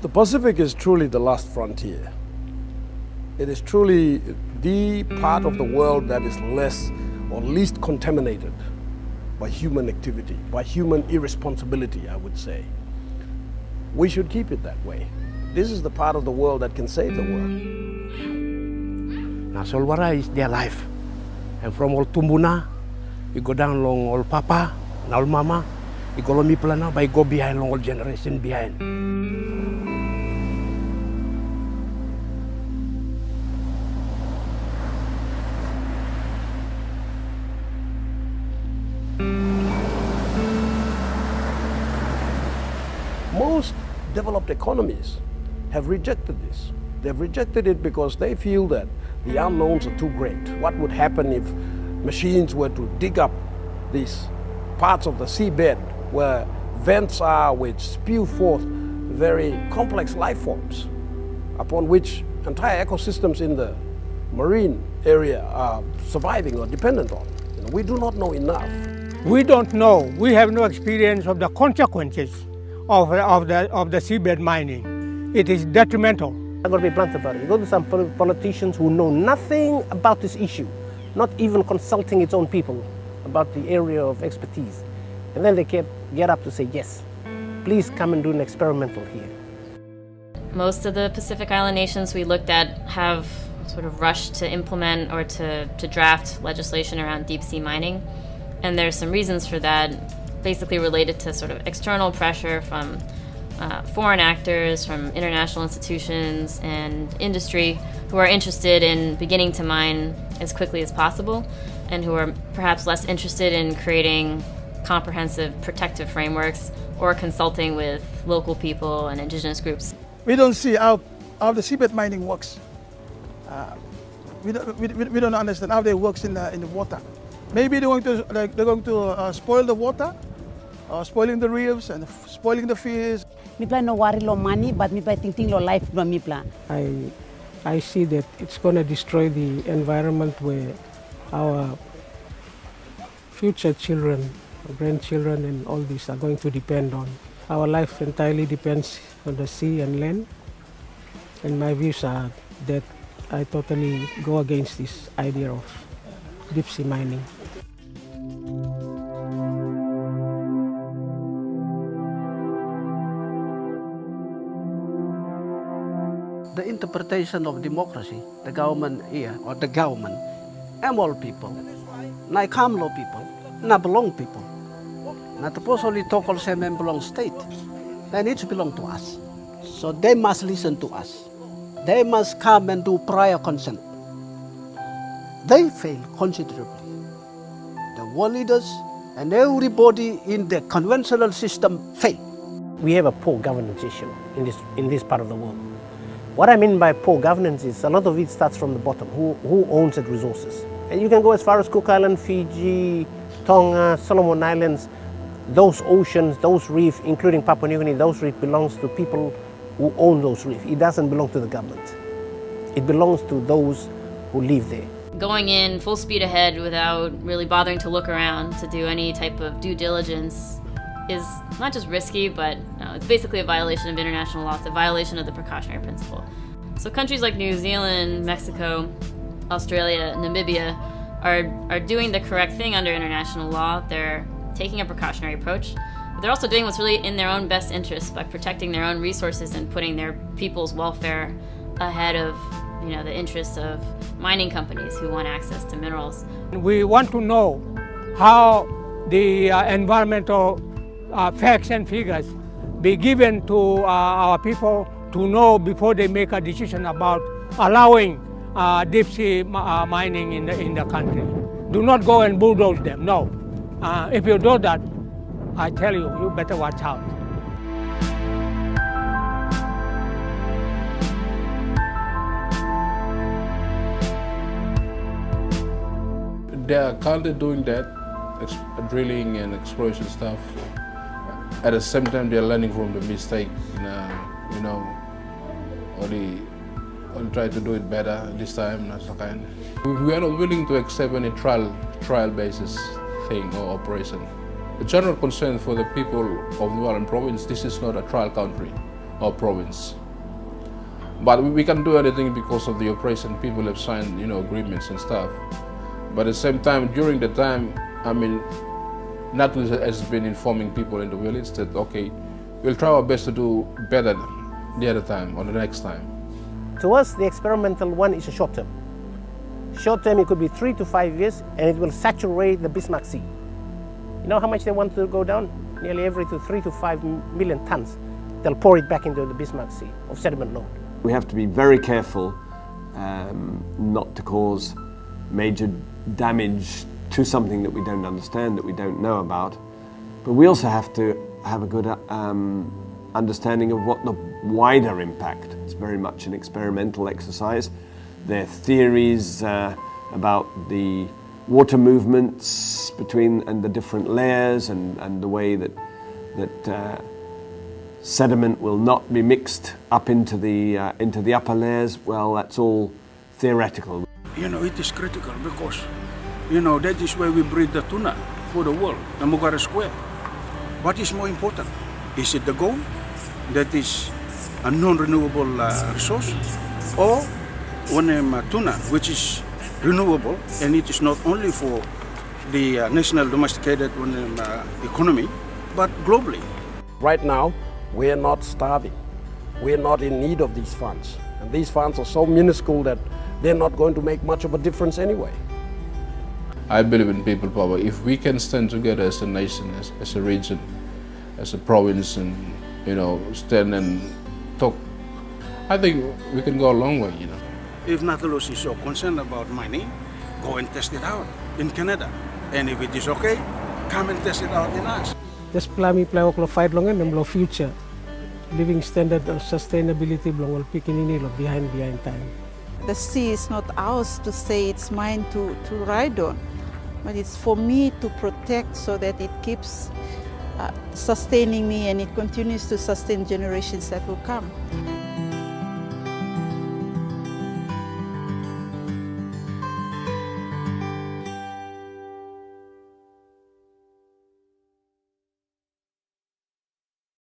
The Pacific is truly the last frontier. It is truly the part of the world that is less or least contaminated by human activity, by human irresponsibility, I would say. We should keep it that way. This is the part of the world that can save the world. Now, Solwara is their life. And from Old Tumbuna, you go down along Old Papa, and Old Mama, you go along Miplana, but you go behind long old generation behind. Most developed economies have rejected this. They've rejected it because they feel that the unknowns are too great. What would happen if machines were to dig up these parts of the seabed where vents are which spew forth very complex life forms upon which entire ecosystems in the marine area are surviving or dependent on? We do not know enough. We don't know. We have no experience of the consequences of the seabed mining. It is detrimental. I'm going to be blunt about it. You go to some politicians who know nothing about this issue, not even consulting its own people about the area of expertise. And then they get up to say, yes, please come and do an experimental here. Most of the Pacific Island nations we looked at have sort of rushed to implement or to draft legislation around deep sea mining. And there's some reasons for that, basically related to sort of external pressure from foreign actors, from international institutions and industry who are interested in beginning to mine as quickly as possible and who are perhaps less interested in creating comprehensive protective frameworks or consulting with local people and indigenous groups. We don't see how the seabed mining works. We don't understand how they works in the water. Maybe they're going to spoil the water, spoiling the reefs and spoiling the fish. Mipla no worry lo money, but mipla thinking lo life no mipla. I see that it's going to destroy the environment where our future children, grandchildren and all these are going to depend on. Our life entirely depends on the sea and land. And my views are that I totally go against this idea of deep sea mining. The interpretation of democracy, the government here, or the government, am all people, na Kamlo people, na belong people. Na supposedly Tokol Semen belong state. They need to belong to us. So they must listen to us. They must come and do prior consent. They fail considerably. The world leaders and everybody in the conventional system fail. We have a poor governance issue in this part of the world. What I mean by poor governance is a lot of it starts from the bottom. Who owns the resources? And you can go as far as Cook Island, Fiji, Tonga, Solomon Islands. Those oceans, those reefs, including Papua New Guinea, those reefs belongs to people who own those reefs. It doesn't belong to the government. It belongs to those who live there. Going in full speed ahead without really bothering to look around to do any type of due diligence is not just risky, but it's basically a violation of international law. It's a violation of the precautionary principle. So countries like New Zealand, Mexico, Australia, Namibia are doing the correct thing under international law. They're taking a precautionary approach, but they're also doing what's really in their own best interest by protecting their own resources and putting their people's welfare ahead of the interests of mining companies who want access to minerals. We want to know how the environmental facts and figures be given to our people to know before they make a decision about allowing deep sea mining in the country. Do not go and bulldoze them, no. If you do that, I tell you, you better watch out. They are currently doing that, drilling and exploration stuff. At the same time, they are learning from the mistake, or try to do it better this time, that's the kind. We are not willing to accept any trial basis thing or operation. The general concern for the people of New Ireland province, this is not a trial country. or province. But we can't do anything because of the oppression. People have signed, agreements and stuff. But at the same time, during the time, Nautilus has been informing people in the village that, okay, we'll try our best to do better the other time or the next time. To us, the experimental one is a short term. Short term, it could be 3 to 5 years, and it will saturate the Bismarck Sea. You know how much they want to go down? Nearly every 3 to 5 million tons. They'll pour it back into the Bismarck Sea of sediment load. We have to be very careful not to cause major damage to something that we don't understand, that we don't know about. But we also have to have a good understanding of what the wider impact. It's very much an experimental exercise. There are theories about the water movements between and the different layers and the way that sediment will not be mixed up into the upper layers. Well, that's all theoretical. It is critical because, that is where we breed the tuna for the world, the Mugara Square. What is more important? Is it the gold that is a non-renewable resource, or tuna, which is renewable, and it is not only for the national domesticated economy, but globally. Right now, we are not starving. We are not in need of these funds. And these funds are so minuscule that they're not going to make much of a difference anyway. I believe in people power. If we can stand together as a nation, as a region, as a province, and stand and talk, I think we can go a long way. If Nautilus is so concerned about mining, go and test it out in Canada. And if it is okay, come and test it out in us. Just plami plawak fight long and lo future living standard of sustainability belong pikinini lo behind time. The sea is not ours to say it's mine to ride on, but it's for me to protect so that it keeps sustaining me and it continues to sustain generations that will come.